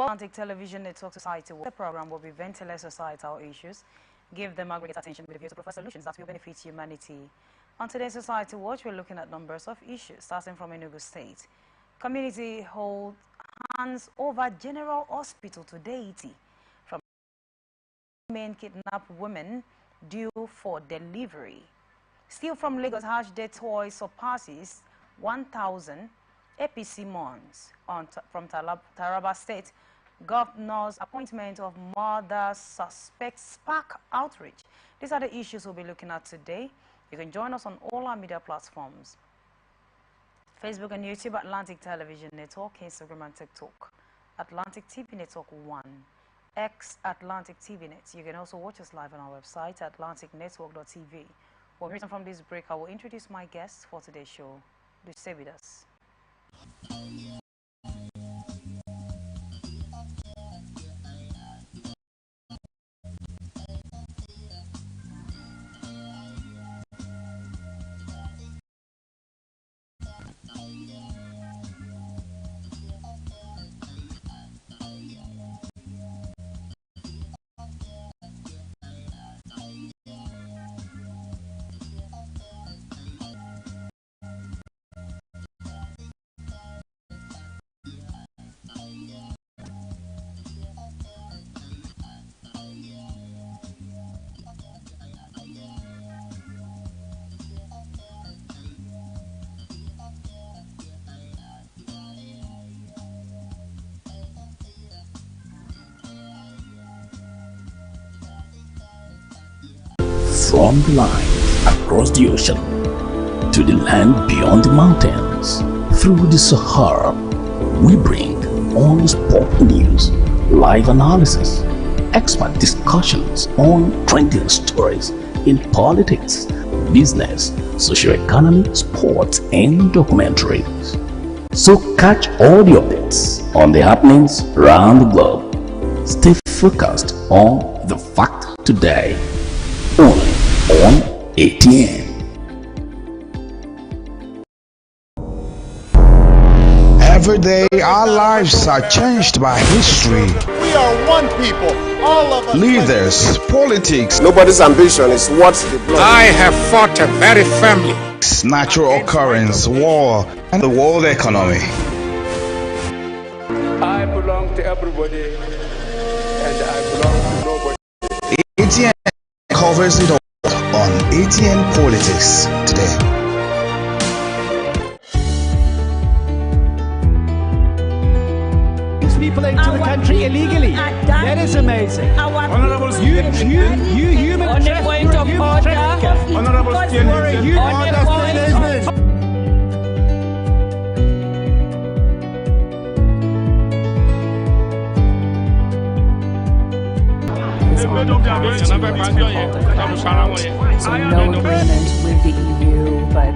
Atlantic Television Network Society Watch. The program will be ventilating societal issues, give them aggregate attention with a view to provide solutions that will benefit humanity. On today's Society Watch, we're looking at numbers of issues, starting from Enugu State. Community hold hands over General Hospital to deity from men kidnapped women due for delivery. Still from Lagos, Hash Death toy surpasses 1,000 APC months. From Taraba State, Governor's appointment of mother suspects spark outrage. These are the issues we'll be looking at today. You can join us on all our media platforms: Facebook and YouTube, Atlantic Television Network, Instagram and TikTok, Atlantic TV Network 1, X Atlantic TV Net. You can also watch us live on our website, atlanticnetwork.tv. When we return from this break, I will introduce my guests for today's show. Do stay with us. From the line across the ocean to the land beyond the mountains, through the Sahara, we bring on-the-spot news, live analysis, expert discussions on trending stories in politics, business, socio-economy, sports, and documentaries. So catch all the updates on the happenings around the globe. Stay focused on the fact today. Only on ATN. Every day our lives are changed by history. We are one people, all of us. Leaders, politics. Nobody's ambition is what they blood. I have fought very firmly. Natural occurrence, war, and the world economy. I belong to everybody, and I belong to nobody. ATN covers it all on ATN Politics today. People into the country illegally. That is amazing. Honourable you human on the point of order. Honourable So no agreement with the EU, but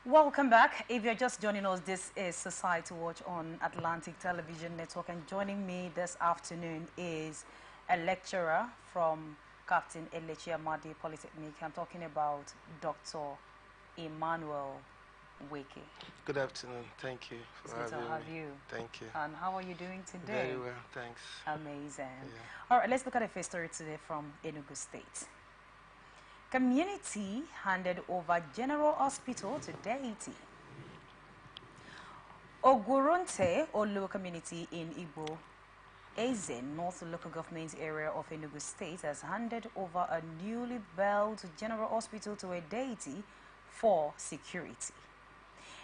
Welcome back. If you're just joining us, this is Society Watch on Atlantic Television Network, and joining me this afternoon is a lecturer from Captain Elechi Amadi Polytechnic. I'm talking about Dr. Emmanuel Weke. Good afternoon. Thank you It's for good to having have me. you. Thank you. And how are you doing today? Very well, thanks. Amazing. Yeah. All right, let's look at the first story today from Enugu State. Community handed over General Hospital to deity. Ogurunte Olu community in Igbo Eze, North Local Government area of Enugu State, has handed over a newly built General Hospital to a deity for security.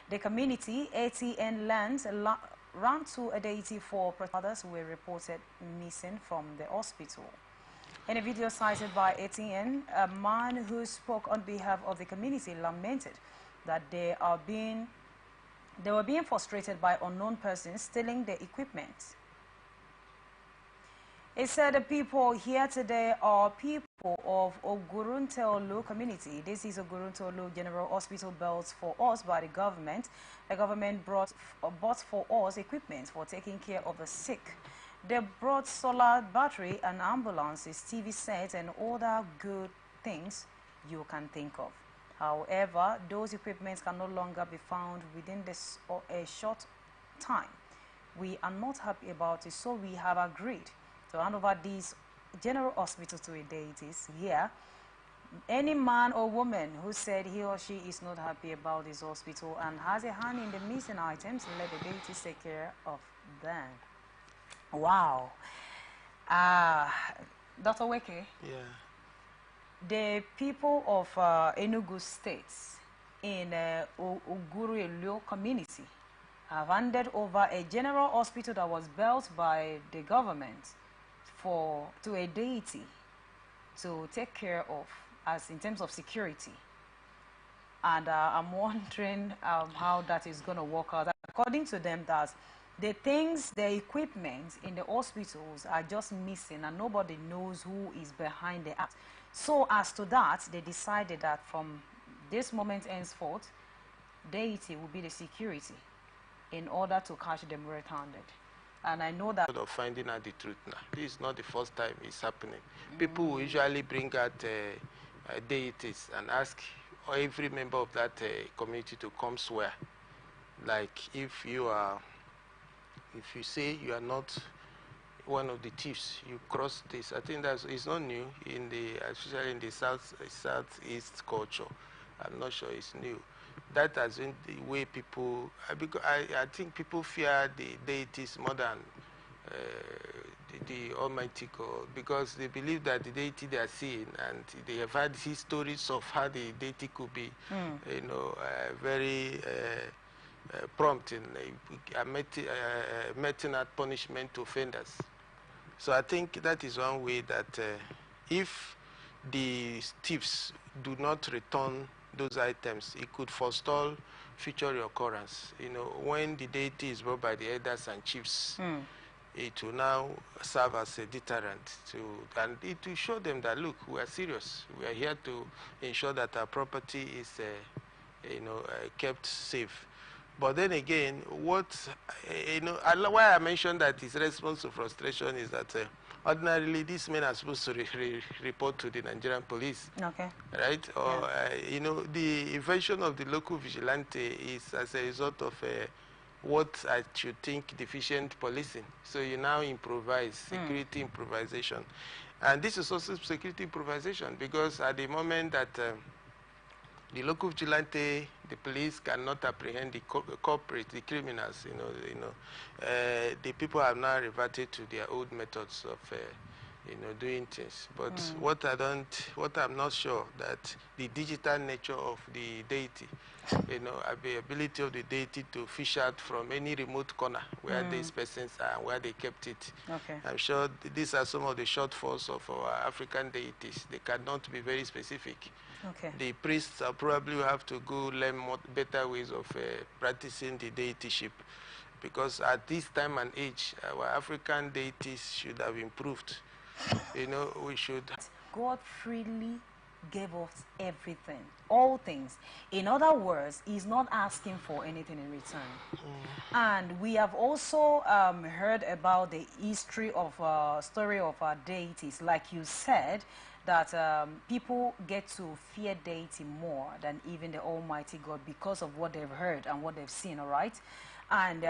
The community, ATN lands, ran to a deity for others were reported missing from the hospital. In a video cited by ATN, a man who spoke on behalf of the community lamented that they were being frustrated by unknown persons stealing the equipment. He said the people here today are people of Ogurunteolu community. This is Ogurunteolu General Hospital built for us by the government. The government bought for us equipment for taking care of the sick. They brought solar battery and ambulances, TV sets, and other good things you can think of. However, those equipments can no longer be found within a short time. We are not happy about it, so we have agreed to hand over these general hospital to a deities here. Any man or woman who said he or she is not happy about this hospital and has a hand in the missing items, let the deities take care of them. Wow. Dr. Weke? Yeah. The people of Enugu State in Oguru community have handed over a general hospital that was built by the government to a deity to take care of, as in terms of security. And I'm wondering how that is going to work out. According to them, that the equipment in the hospitals are just missing and nobody knows who is behind the act. So as to that, they decided that from this moment henceforth, deity will be the security in order to catch them red-handed. And I know that of finding out the truth now. This is not the first time it's happening. People will usually bring out deities and ask every member of that community to come swear. Like if you say you are not one of the thieves, you cross this. I think it's not new especially in the southeast culture. I'm not sure it's new. That has been the way people, because I think people fear the deities more than the Almighty God, because they believe that the deity they are seeing, and they have had histories of how the deity could be, very prompt in meting out punishment to offenders. So I think that is one way that if the thieves do not return those items, it could forestall future reoccurrence. When the deity is brought by the elders and chiefs, it will now serve as a deterrent and it will show them that, look, we are serious. We are here to ensure that our property is, kept safe. But then again, why I mentioned that his response to frustration is that ordinarily these men are supposed to report to the Nigerian police. Okay. Right? Or, the invention of the local vigilante is as a result of what I should think deficient policing. So you now improvise, security improvisation. And this is also security improvisation, because at the moment that the local vigilante, the police cannot apprehend the culprit, the criminals, the people have now reverted to their old methods of doing things. But what I'm not sure, that the digital nature of the deity, the ability of the deity to fish out from any remote corner where these persons are and where they kept it. Okay. I'm sure these are some of the shortfalls of our African deities. They cannot be very specific. Okay. The priests probably will have to go learn better ways of practicing the deityship, because at this time and age, our African deities should have improved. We should. God freely gave us everything, all things. In other words, he's not asking for anything in return. And we have also heard about the history of story of our deities, like you said, that people get to fear deity more than even the Almighty God because of what they've heard and what they've seen, all right? And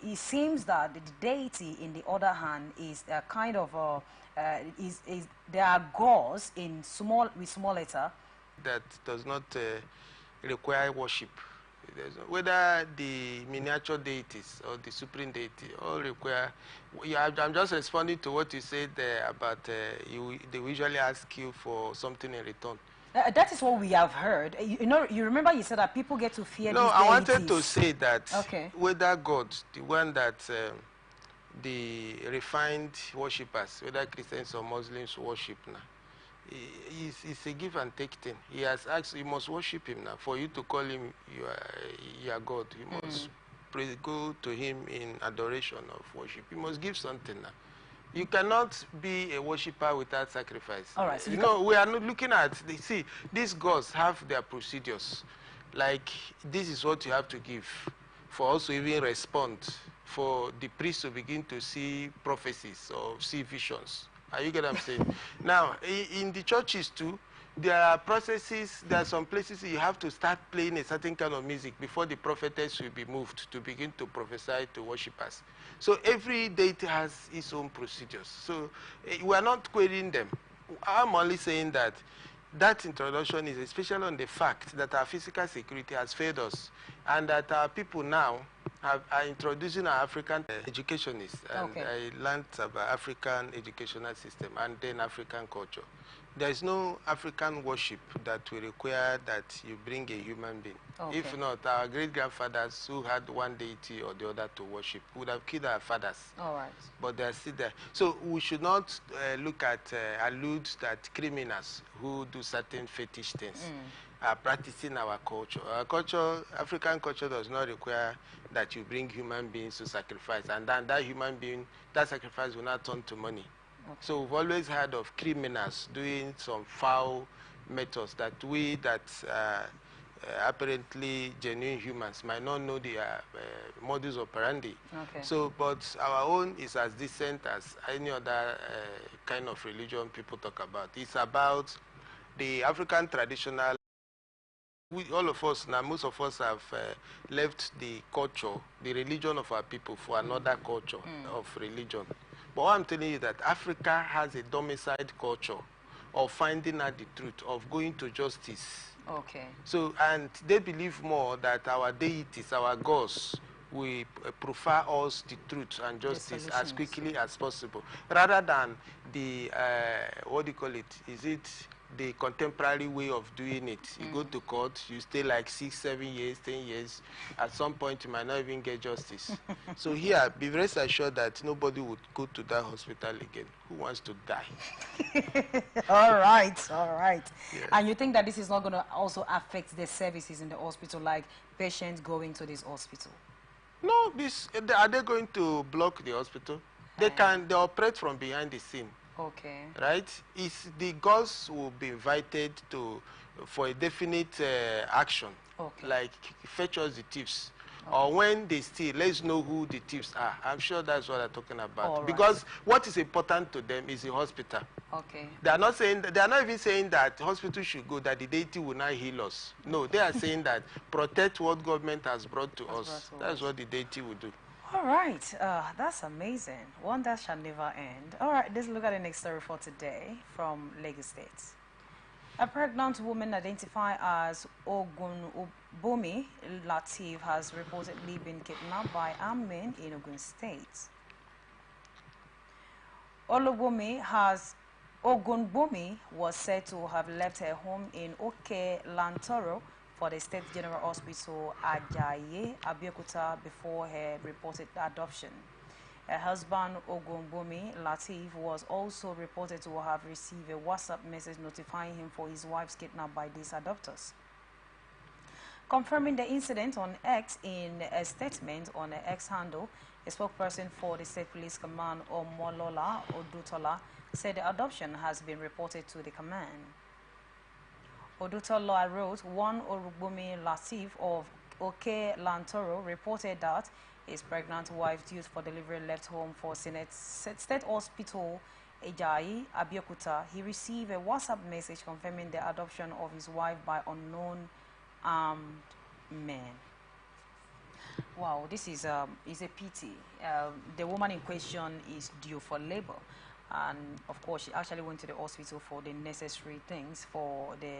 it seems that the deity, in the other hand, is a kind of there are gods in with small letter that does not require worship. Whether the miniature deities or the supreme deity all require. I'm just responding to what you said about they usually ask you for something in return. That is what we have heard. You know, you remember you said that people get to fear these deities. No, I wanted to say that okay. Whether God, the one that the refined worshippers, whether Christians or Muslims worship now, it's a give and take thing. He has asked, you must worship him now. For you to call him your God, you must go to him in adoration of worship. You must give something now. You cannot be a worshipper without sacrifice. All right. So you know, we are not looking at, see, these gods have their procedures. Like, this is what you have to give for us to even respond, for the priest to begin to see prophecies or see visions. Are you get what I'm saying? Now, in the churches too, there are processes, there are some places you have to start playing a certain kind of music before the prophetess will be moved to begin to prophesy to worshippers. So every deity has its own procedures. So we are not querying them. I'm only saying that that introduction is especially on the fact that our physical security has failed us and that our people now are introducing our African educationists. And okay. I learned about African educational system and then African culture. There is no African worship that will require that you bring a human being. Okay. If not, our great-grandfathers who had one deity or the other to worship would have killed our fathers. All right. But they are still there. So we should not look at, allude that criminals who do certain fetish things are practicing our culture. Our culture, African culture, does not require that you bring human beings to sacrifice. And then that human being, that sacrifice will not turn to money. Okay. So we've always heard of criminals doing some foul methods that we that apparently genuine humans might not know the modus operandi. Okay. So, but our own is as decent as any other kind of religion people talk about. It's about the African traditional. All of us now, most of us have left the culture, the religion of our people for another culture of religion. But what I'm telling you is that Africa has a domiciled culture of finding out the truth, of going to justice. Okay. So, and they believe more that our deities, our gods, will prefer us the truth and justice as quickly as possible, rather than the, what do you call it? Is it the contemporary way of doing it? You go to court, you stay like 6, 7 years, 10 years. At some point, you might not even get justice. So here, be rest assured that nobody would go to that hospital again. Who wants to die? All right, all right. Yeah. And you think that this is not going to also affect the services in the hospital, like patients going to this hospital? No, are they going to block the hospital? They operate from behind the scene. Okay. Right? The gods will be invited for a definite action. Okay. Like fetch us the thieves. Okay. Or when they steal, let's know who the thieves are. I'm sure that's what they're talking about. All right. Because what is important to them is the hospital. Okay. They are not saying, they are not even saying that hospital should go, that the deity will not heal us. No, they are saying that protect what government has brought to us. That's what the deity will do. All right, that's amazing. One that shall never end. All right, let's look at the next story for today from Lagos State. A pregnant woman identified as Ogunbomi Lateef has reportedly been kidnapped by armed men in Ogun State. Ogunbomi was said to have left her home in Oke Lantoro for the State General Hospital Ajayi, Abeokuta, before her reported adoption. Her husband, Ogunbomi Lateef, was also reported to have received a WhatsApp message notifying him for his wife's kidnapped by these adopters. Confirming the incident on X in a statement on the X handle, a spokesperson for the State Police Command, Omolola Odutola, said the adoption has been reported to the command. Oduto Law wrote, one Orugbumi Latif of Oke Lantoro reported that his pregnant wife due for delivery left home for State Hospital Ejayi, Abeokuta. He received a WhatsApp message confirming the adoption of his wife by unknown armed men. Wow, this is a pity. The woman in question is due for labor. And of course, she actually went to the hospital for the necessary things, for the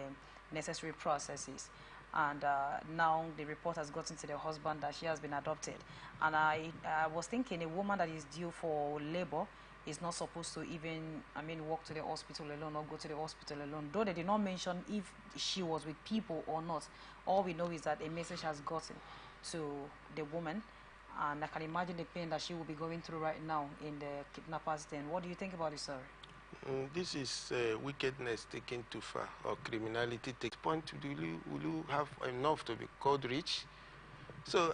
necessary processes. And now the report has gotten to the husband that she has been adopted. And I was thinking a woman that is due for labor is not supposed to even, walk to the hospital alone or go to the hospital alone. Though they did not mention if she was with people or not. All we know is that a message has gotten to the woman. And I can imagine the pain that she will be going through right now in the kidnapper's den. What do you think about it, sir? This is wickedness taken too far, or criminality takes point. Will you have enough to be called rich? So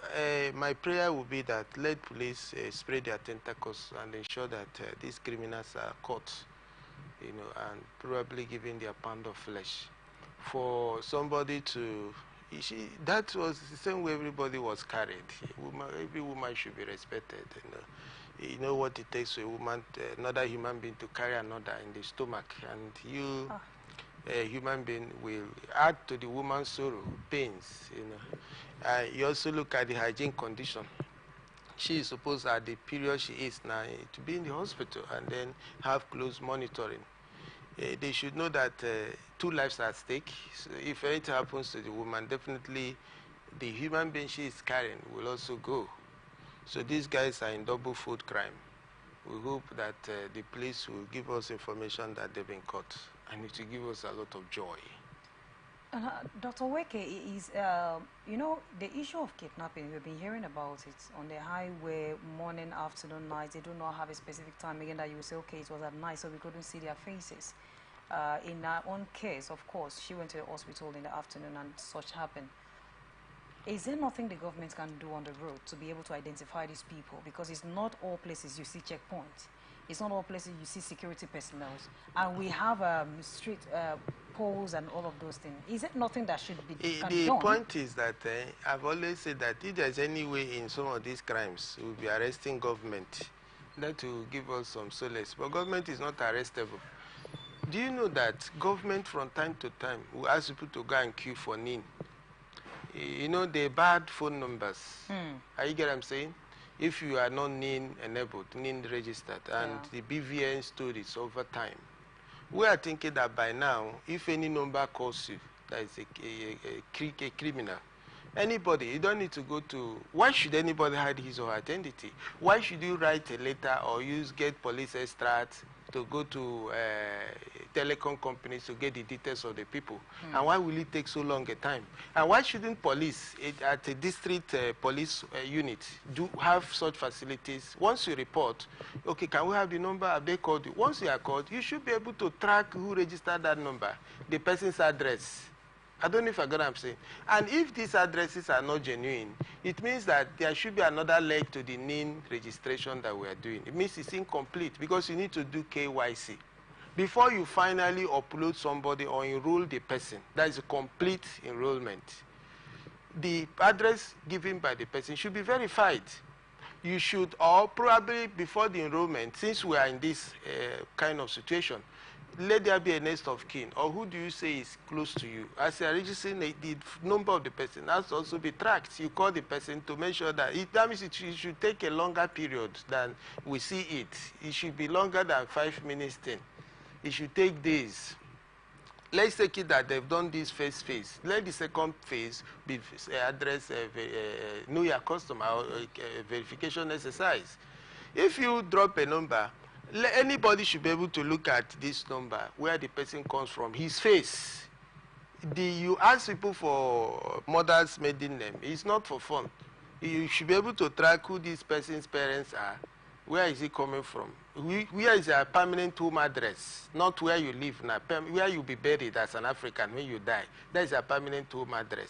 my prayer will be that let police spread their tentacles and ensure that these criminals are caught, and probably given their pound of flesh. For somebody to, that was the same way everybody was carried. Every woman should be respected. You know what it takes for a woman, another human being to carry another in the stomach, and you, a human being, will add to the woman's sorrow, pains. You also look at the hygiene condition. She is supposed at the period she is now to be in the hospital and then have close monitoring. They should know that 2 lives are at stake. So if anything happens to the woman, definitely the human being she is carrying will also go. So these guys are in double fold crime. We hope that the police will give us information that they've been caught, and it will give us a lot of joy. Dr. Weke, is, the issue of kidnapping, we've been hearing about it on the highway, morning, afternoon, night. They do not have a specific time again that you will say, okay, it was at night, so we couldn't see their faces. In our own case, of course, she went to the hospital in the afternoon and such happened. Is there nothing the government can do on the road to be able to identify these people? Because it's not all places you see checkpoints. It's not all places you see security personnel. And we have street poles and all of those things. Is it nothing that should be done? The point is that I've always said that if there's any way in some of these crimes, we'll be arresting government. That will give us some solace. But government is not arrestable. Do you know that government from time to time will ask people to go and queue for NIN? They bad phone numbers. Are you get what I'm saying? If you are not NIN enabled, NIN registered, and the BVN stories over time, we are thinking that by now, if any number calls you, that is a criminal, anybody, you don't need to go to, why should anybody hide his or her identity? Why should you write a letter or get police extracts to go to telecom companies to get the details of the people? And why will it take so long a time? And why shouldn't police at a district police unit have such facilities? Once you report, okay, can we have the number? Have they called you? Once you are called, you should be able to track who registered that number, the person's address. I don't know if I got what I'm saying. And if these addresses are not genuine, it means that there should be another leg to the NIN registration that we are doing. It means it's incomplete because you need to do KYC. Before you finally upload somebody or enroll the person, that is a complete enrollment. The address given by the person should be verified. You should, or probably before the enrollment, since we are in this kind of situation, let there be a next of kin, or who do you say is close to you? As you are registering, the number of the person has to also be tracked. You call the person to make sure that that means it should take a longer period than we see it. It should be longer than 5 minutes then. It should take days. Let's take it that they've done this first phase. Let the second phase be address know your customer or verification exercise. If you drop a number, anybody should be able to look at this number, where the person comes from, his face. You ask people for mother's maiden name. It's not for fun. You should be able to track who this person's parents are. Where is he coming from? Where is your permanent home address? Not where you live now. Where you'll be buried as an African when you die. That is your permanent home address.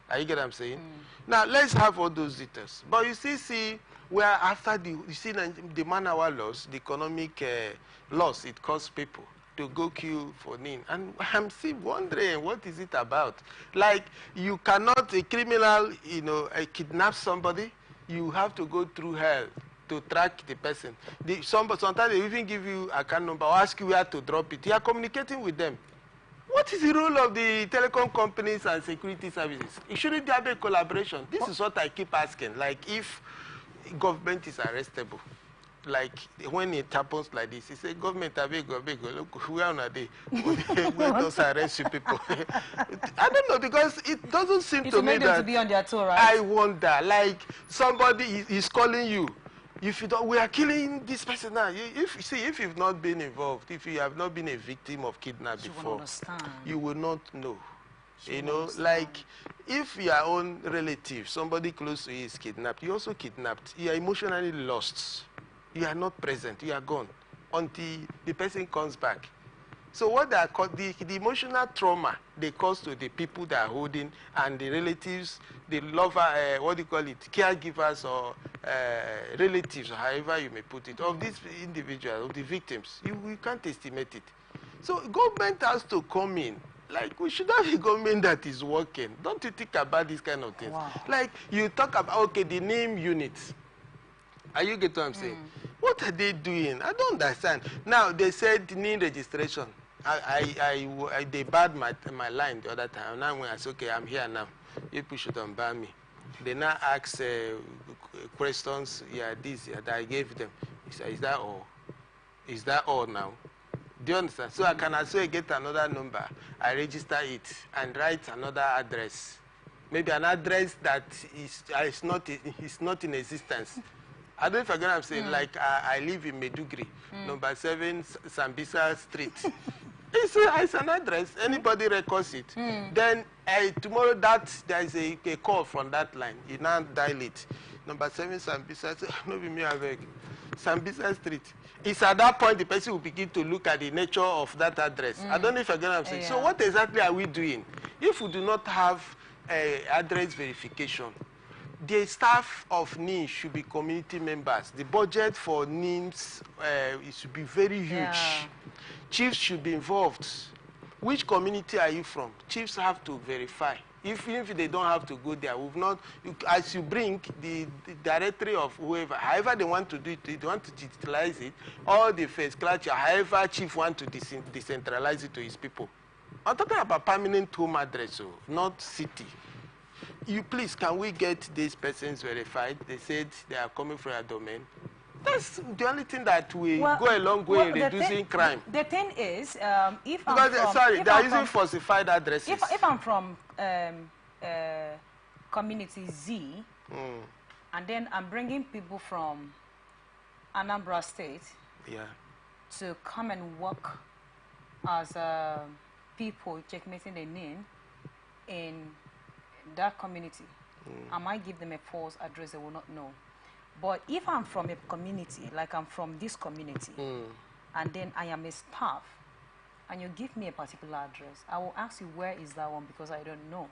Are you get what I'm saying? Now, let's have all those details. But you see where after the man-hour loss, the economic loss it costs people. to go queue for NIN. And I'm still wondering, what is it about? Like, you cannot, a criminal, you know, kidnap somebody, you have to go through hell to track the person. Sometimes they even give you a account number or ask you where to drop it. You are communicating with them. What is the role of the telecom companies and security services? It shouldn't there be a collaboration? This is what I keep asking. Like, if government is arrestable, like when it happens like this, you say, government, look, where are they? Where does arrest you people? I don't know, because it doesn't seem to me that... to be on their toe, right? I wonder, like, somebody is calling you. If you don't, we are killing this person now. If you've not been involved, if you have not been a victim of kidnapping before, you will not know. You know, like, if your own relative, somebody close to you is kidnapped, you also kidnapped. You are emotionally lost. You are not present. You are gone until the person comes back. So what they are called, the emotional trauma they cause to the people that are holding and the relatives, the lover, what do you call it, caregivers or relatives, or however you may put it, of these individuals, of the victims, you can't estimate it. So government has to come in. Like, we should have a government that is working. Don't you think about these kind of things? Wow. Like, you talk about, okay, the name units. Are you getting what I'm saying? What are they doing? I don't understand. Now, they said NIN registration. They barred my line the other time. Now when I said, okay, I'm here now. People should unban me. They now ask questions, that I gave them. He said, is that all? Is that all now? Do you understand? So I can also get another number. I register it and write another address. Maybe an address that is not in existence. I don't know if I get what I'm saying. Like, I live in Medugri, number 7 Sambisa Street. It's an address. Anybody records it. Then tomorrow there is a call from that line. You now dial it. Number 7 Sambisa. No, be me avec. Sambisa Street. It's at that point the person will begin to look at the nature of that address. I don't know if I get what I'm saying. Yeah. So what exactly are we doing? If we do not have address verification, the staff of NIN should be community members. The budget for NINs it should be very huge. Yeah. Chiefs should be involved. Which community are you from? Chiefs have to verify. Even if they don't have to go there, we've not. As you bring the directory of whoever, however they want to do it, they want to digitalize it, all the first class, however chief want to decentralize it to his people. I'm talking about permanent home address, not city. You please, can we get these persons verified? They said they are coming from a domain. That's the only thing that will go a long way in reducing crime. The thing is, if they are using falsified addresses. If I'm from community Z, and then I'm bringing people from Anambra State to come and work as people checkmating the NIN in that community, I might give them a false address they will not know. But if I'm from a community, like I'm from this community, and then I am a staff, and you give me a particular address, I will ask you where is that one, because I don't know.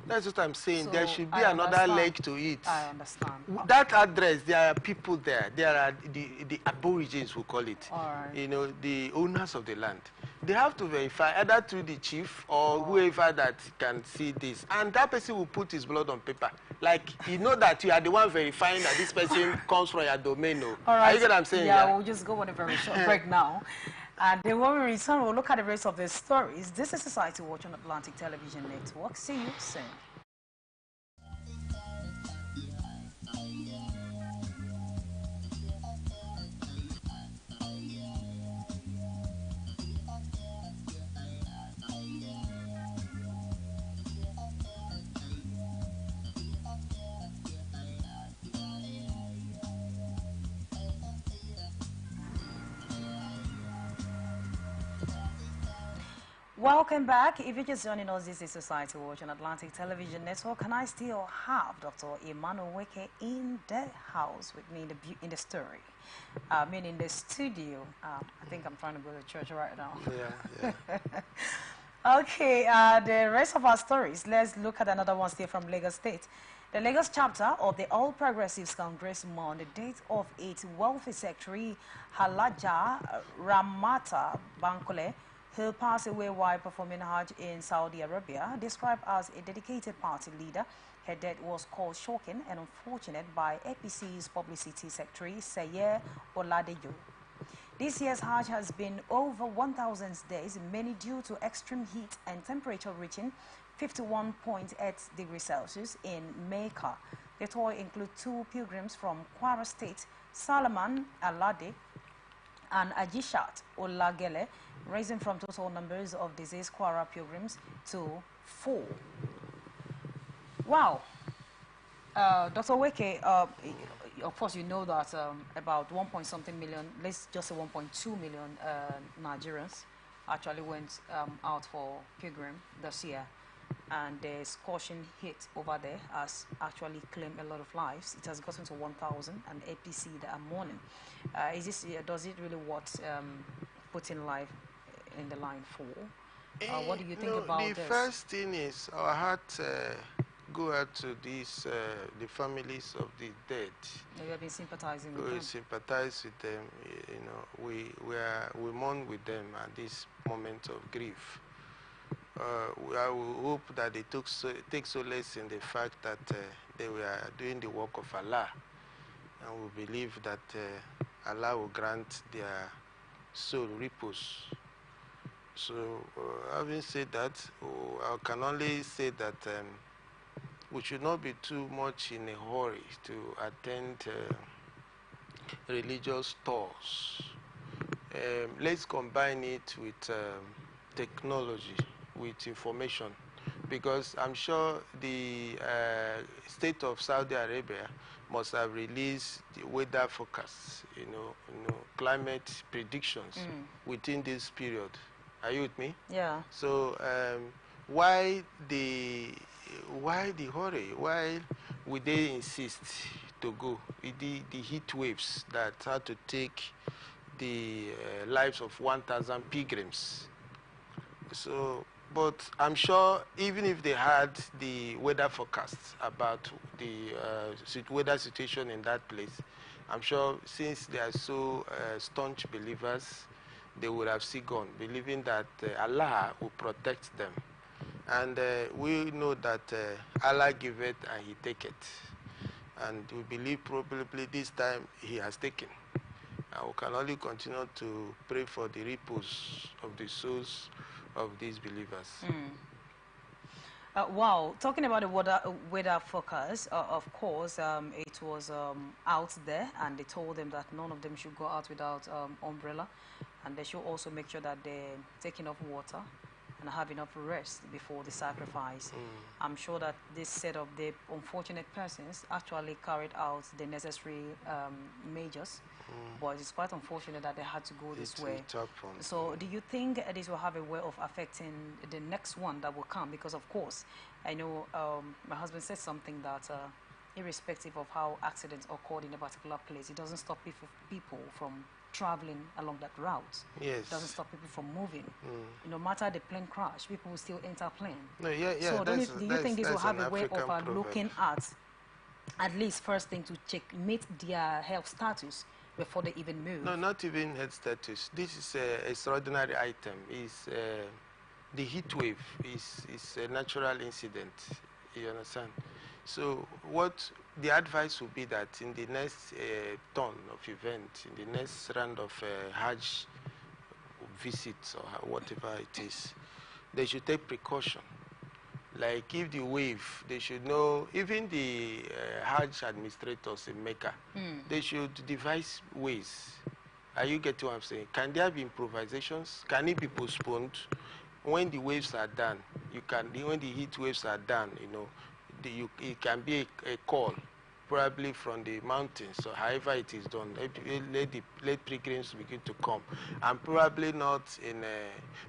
That's what I'm saying. So there should be another leg to it. I understand. That address, there are people there. There are the aborigines who call it. All right. You know, the owners of the land. They have to verify either through the chief or whoever that can see this. And that person will put his blood on paper. Like, you know that you are the one verifying that this person comes from your domain. No? All right. Are you get what I'm saying? Yeah, we'll just go on a very short break now. And then when we return, we'll look at the rest of the stories. This is Society Watch on Atlantic Television Network. See you soon. Welcome back. If you're just joining us, this is Society Watch on Atlantic Television Network, and I still have Dr. Emmanuel Weke in the house with me in the story. I mean, in the studio. I think I'm trying to go to church right now. Yeah. Okay, the rest of our stories. Let's look at another one still from Lagos State. The Lagos chapter of the All Progressives Congress on the date of its Welfare Secretary Halaja Ramata Bankole who passed away while performing Hajj in Saudi Arabia. Described as a dedicated party leader, her death was called shocking and unfortunate by APC's publicity secretary, Sayer Oladejo. This year's Hajj has been over 1,000 days, many due to extreme heat and temperature reaching 51.8 degrees Celsius in Mecca. The tour includes 2 pilgrims from Kwara State, Salaman Alade and Ajishat Olagele, raising from total numbers of deceased Kwara pilgrims to 4. Wow. Dr. Weke, of course, you know that about 1 million, let's just say 1.2 million Nigerians actually went out for pilgrim this year. And the scorching heat over there has actually claimed a lot of lives. It has gotten to 1,000, and APC that are mourning. Does it really worth putting life in the line for? What do you think about this? The first thing is our heart go out to these the families of the dead. We have been sympathizing with them. We sympathize with them. You know, we mourn with them at this moment of grief. I will hope that they take solace in the fact that they were doing the work of Allah, and we believe that Allah will grant their soul repose. So, having said that, I can only say that we should not be too much in a hurry to attend religious tours. Let's combine it with technology, with information, because I'm sure the state of Saudi Arabia must have released the weather forecasts, you know, climate predictions within this period. Are you with me? Yeah. So why the hurry? Why would they insist to go? The heat waves that had to take the lives of 1,000 pilgrims. So, but I'm sure even if they had the weather forecasts about the weather situation in that place, I'm sure since they are so staunch believers, they would have still gone, believing that Allah will protect them. And we know that Allah giveth and He taketh. And we believe probably this time He has taken. And we can only continue to pray for the repose of the souls of these believers. Wow, talking about the weather forecast, of course, it was out there, and they told them that none of them should go out without umbrella, and they should also make sure that they're taking enough water and have enough rest before the sacrifice. I'm sure that this set of the unfortunate persons actually carried out the necessary measures, but it's quite unfortunate that they had to go this way. So do you think this will have a way of affecting the next one that will come? Because of course, I know my husband said something that irrespective of how accidents occurred in a particular place, it doesn't stop people from traveling along that route. Yes. It doesn't stop people from moving. No matter the plane crash, people will still enter plane. No, yeah. So do you think this will have a way of looking at least first thing to check, meet their health status before they even move? No, not even health status. This is an extraordinary item. The heat wave is a natural incident. You understand? So what the advice would be that in the next turn of event, in the next round of Hajj visits or whatever it is, they should take precaution. Like if the wave, they should know, even the Hajj administrators in Mecca, they should devise ways. Are you getting what I'm saying? Can there be improvisations? Can it be postponed? When the waves are done, when the heat waves are done, you know, it can be a call, probably from the mountains, or however it is done. Let pilgrims begin to come, and probably not in.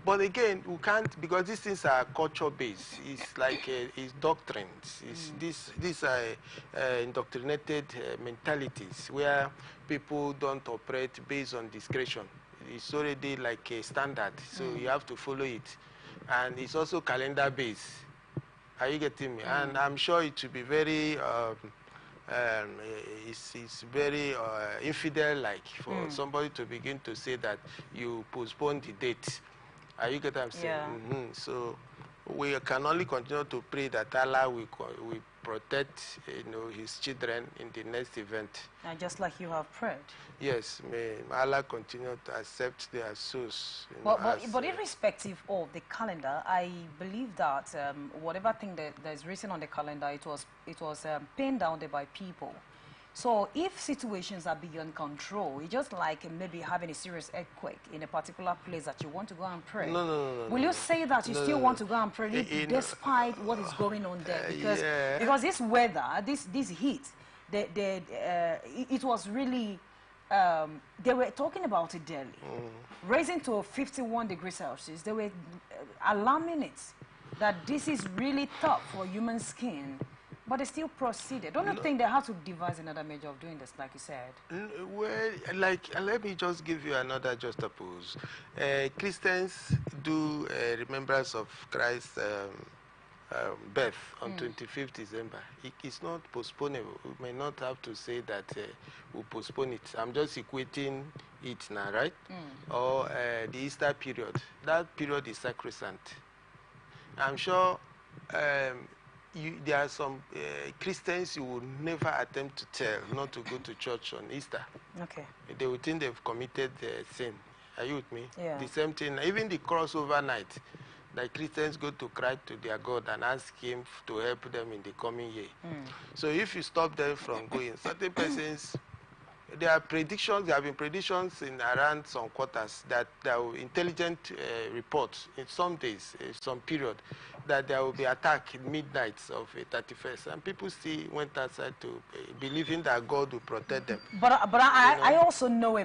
But again, we can't, because these things are culture-based. It's like it's doctrines. These are indoctrinated mentalities where people don't operate based on discretion. It's already like a standard, so you have to follow it, and it's also calendar-based. Are you getting me? And I'm sure it will be very, it's very infidel-like for somebody to begin to say that you postpone the date Are you get what I'm saying? Yeah. So we can only continue to pray that Allah will protect, His children in the next event. And just like you have prayed. Yes, may Allah continue to accept their souls. But irrespective of the calendar, I believe that whatever thing that is written on the calendar, it was pinned down there by people. So if situations are beyond control, it's just like maybe having a serious earthquake in a particular place that you want to go and pray. No. Will you say that you still want to go and pray despite what is going on there? Because this weather, this heat, it was really, they were talking about it daily. Raising to 51 degrees Celsius, they were alarming it that this is really tough for human skin. But they still proceeded. Don't you think they have to devise another measure of doing this, like you said? Well, let me just give you another juxtapose. Christians do remembrance of Christ's birth on 25th December. It's not postponable. We may not have to say that we'll postpone it. I'm just equating it now, right? Or the Easter period. That period is sacrosanct. I'm sure there are some Christians you will never attempt to tell not to go to church on Easter. Okay. They will think they've committed sin. Are you with me? Yeah. The same thing, even the crossover night, that Christians go to cry to their God and ask Him to help them in the coming year. So if you stop them from going, certain persons, there have been predictions in around some quarters that there will intelligent reports in some days, some period, that there will be attack in midnight of a 31st, and people still went outside to believing that God will protect them. But I also know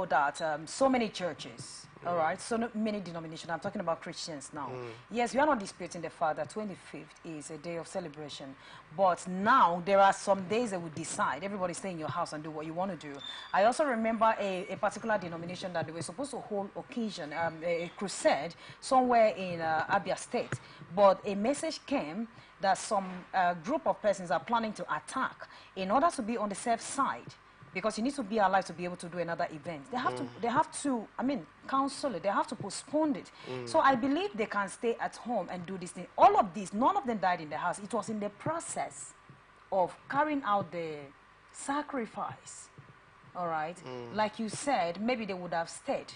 that so many churches, all right, so many denominations, I'm talking about Christians now. Yes, we are not disputing the fact that 25th is a day of celebration, but now there are some days that we decide, everybody stay in your house and do what you want to do. I also remember a particular denomination that they were supposed to hold occasion, a crusade somewhere in Abia State, but a message came that some group of persons are planning to attack in order to be on the safe side. Because you need to be alive to be able to do another event. They have to, counsel it. They have to postpone it. So I believe they can stay at home and do this thing. All of this, none of them died in the house. It was in the process of carrying out the sacrifice. All right? Like you said, maybe they would have stayed.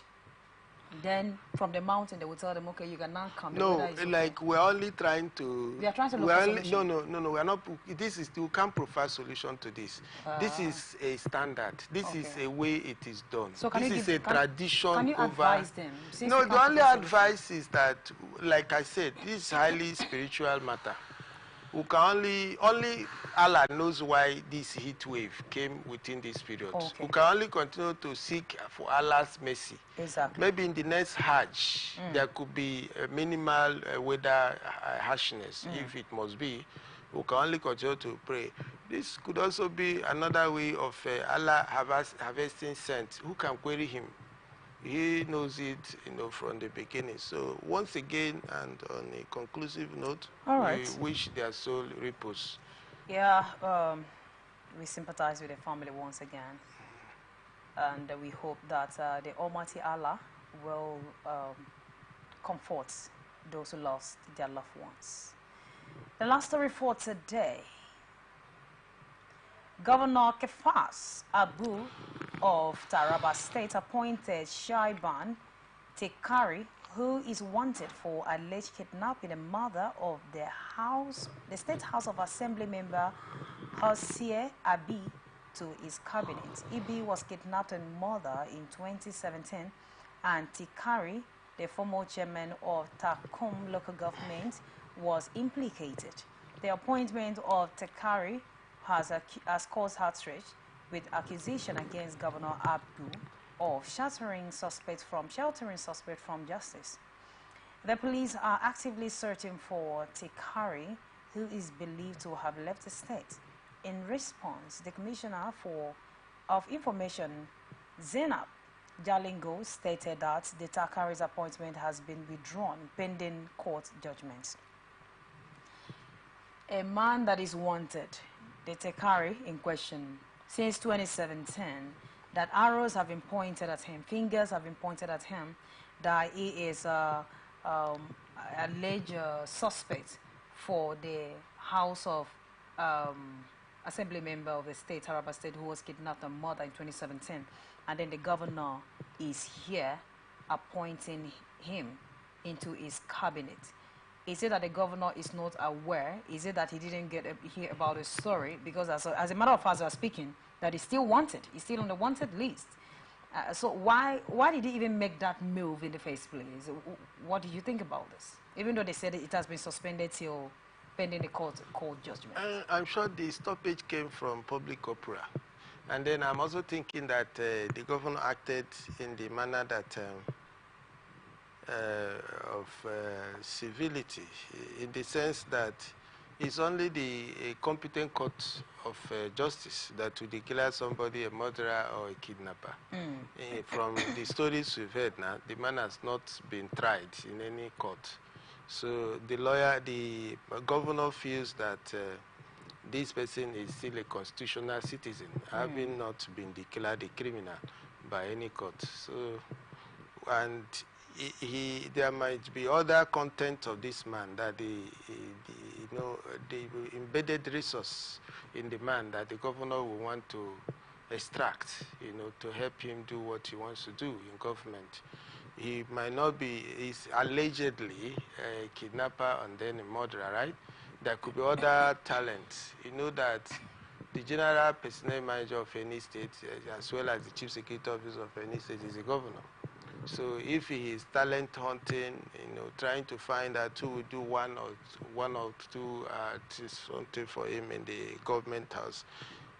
Then from the mountain, they would tell them, okay, you can now come. No, like we're only trying to... We are trying to look for a solution. No, we're not... You can't provide solution to this. This is a standard. This is a way it is done. So this is a tradition. Can you advise them? No, the only advice is that, like I said, this is highly spiritual matter. We can only Allah knows why this heat wave came within this period. Okay. We can only continue to seek for Allah's mercy. Exactly. Maybe in the next Hajj, there could be a minimal weather harshness, if it must be. We can only continue to pray. This could also be another way of Allah harvesting scent. Who can query Him? He knows it, from the beginning. So once again, and on a conclusive note, we wish their soul repose. Yeah, we sympathize with the family once again, and we hope that the Almighty Allah will comfort those who lost their loved ones. The last story for today. Governor Kefas Abu of Taraba State appointed Shaiban Tekari, who is wanted for alleged kidnapping the mother of the State House of Assembly member Hosea Abi to his cabinet. Ibi was kidnapped and murdered in 2017, and Tekari, the former chairman of Takum local government, was implicated. The appointment of Tekari has caused outrage with accusation against Governor Abu of sheltering suspects from justice. The police are actively searching for Tekari, who is believed to have left the state. In response, the Commissioner of Information, Zainab Jalingo, stated that the Tekari's appointment has been withdrawn pending court judgments. A man that is wanted, the Tekari in question, since 2017, that arrows have been pointed at him, fingers have been pointed at him, that he is alleged suspect for the House of Assembly member of the state, Taraba State, who was kidnapped and murdered in 2017. And then the governor is here appointing him into his cabinet. Is it that the governor is not aware? Is it that he didn't hear about the story? Because as a matter of fact, we are speaking, that he's still wanted. He's still on the wanted list. So why did he even make that move in the first place? What do you think about this? Even though they said it has been suspended till pending the court judgment. I'm sure the stoppage came from public opera. And then I'm also thinking that the governor acted in the manner that of civility, in the sense that it's only the competent court of justice that will declare somebody a murderer or a kidnapper. From the stories we've heard now, the man has not been tried in any court. So the governor feels that this person is still a constitutional citizen, having not been declared a criminal by any court. So, and there might be other content of this man, that the embedded resource in the man that the governor will want to extract, to help him do what he wants to do in government. He might not be, he's allegedly a kidnapper and then a murderer, right? There could be other talents. You know that the general personnel manager of any state, as well as the chief security officer of any state, is a governor. So if he is talent hunting, trying to find out who will do one or two something for him in the government house,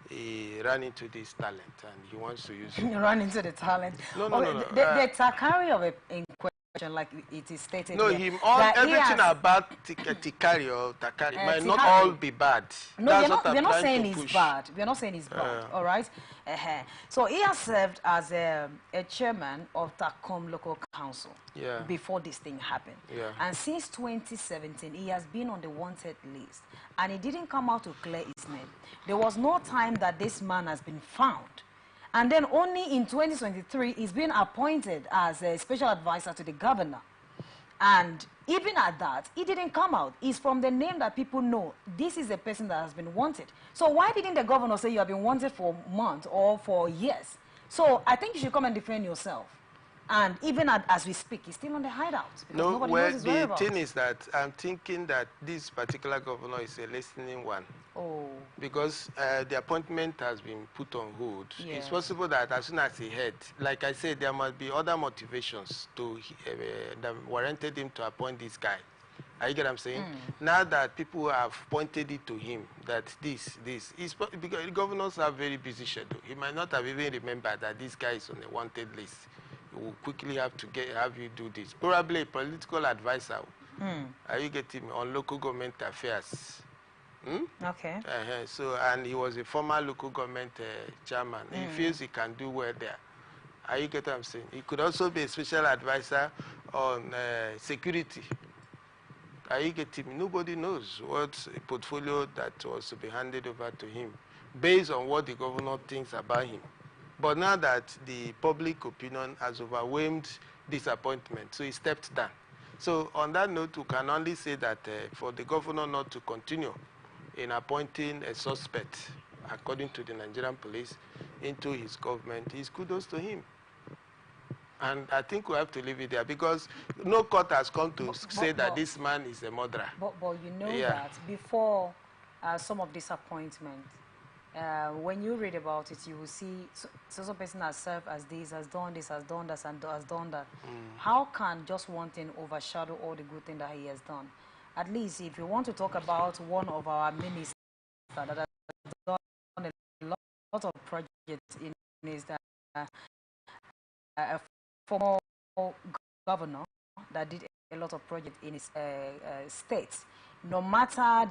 he ran into this talent and he wants to use it. Ran into the talent? No. The Takari of in question, like it is stated no, here, everything about Tikari or Takari might not all be bad. No, we're not saying it's bad. We're not saying it's bad, all right? So he has served as a chairman of Takom Local Council before this thing happened. And since 2017, he has been on the wanted list. And he didn't come out to clear his name. There was no time that this man has been found. And then only in 2023, he's been appointed as a special advisor to the governor. And even at that, he didn't come out. It's from the name that people know. This is a person that has been wanted. So why didn't the governor say you have been wanted for months or for years? So I think you should come and defend yourself. And even as we speak, he's still on the hideout. No, well, the thing is that I'm thinking that this particular governor is a listening one. Oh. Because the appointment has been put on hold. Yeah. It's possible that as soon as he heard, like I said, there must be other motivations that warranted him to appoint this guy. Are you get what I'm saying? Now that people have pointed it to him, that this, because governors have very busy schedule. He might not have even remembered that this guy is on the wanted list. He will quickly have you do this. Probably a political advisor. Are you getting me? On local government affairs. Okay. So, and he was a former local government chairman. He feels he can do well there. Are you getting what I'm saying? He could also be a special advisor on security. Are you getting me? Nobody knows what portfolio that was to be handed over to him based on what the governor thinks about him. But now that the public opinion has overwhelmed disappointment, so he stepped down. So on that note, we can only say that for the governor not to continue in appointing a suspect, according to the Nigerian police, into his government, is kudos to him. And I think we have to leave it there, because no court has come to say that this man is a murderer. But you know that before some of this appointment, when you read about it, you will see some person has served as this, has done this, has done that, and has done that. How can just one thing overshadow all the good thing that he has done? At least if you want to talk about one of our ministers that has done a lot of projects in his a former governor that did a lot of projects in his states. No matter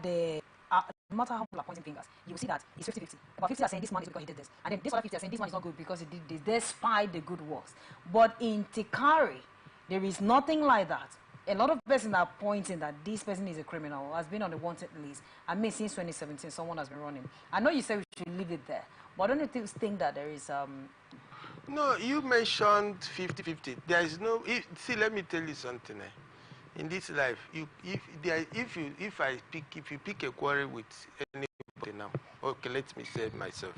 no matter how people are pointing fingers, you will see that it's 50-50. About 50 are saying this man is because he did this. And then this other 50 are saying this man is not good because he did this, despite the good works. But in Tikari, there is nothing like that. A lot of persons are pointing that this person is a criminal, has been on the wanted list. I mean, since 2017, someone has been running. I know you say we should leave it there, but I don't think that there is... No, you mentioned 50-50. There is no. See, let me tell you something. In this life, if you pick a quarrel with anybody now, okay, let me say it myself,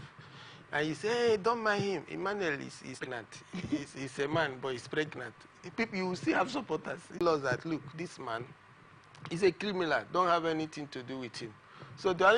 and you say, hey, don't mind him. Emmanuel is pregnant. He's a man, but he's pregnant. People, you will still have supporters. Laws that look, this man is a criminal. Don't have anything to do with him. So the only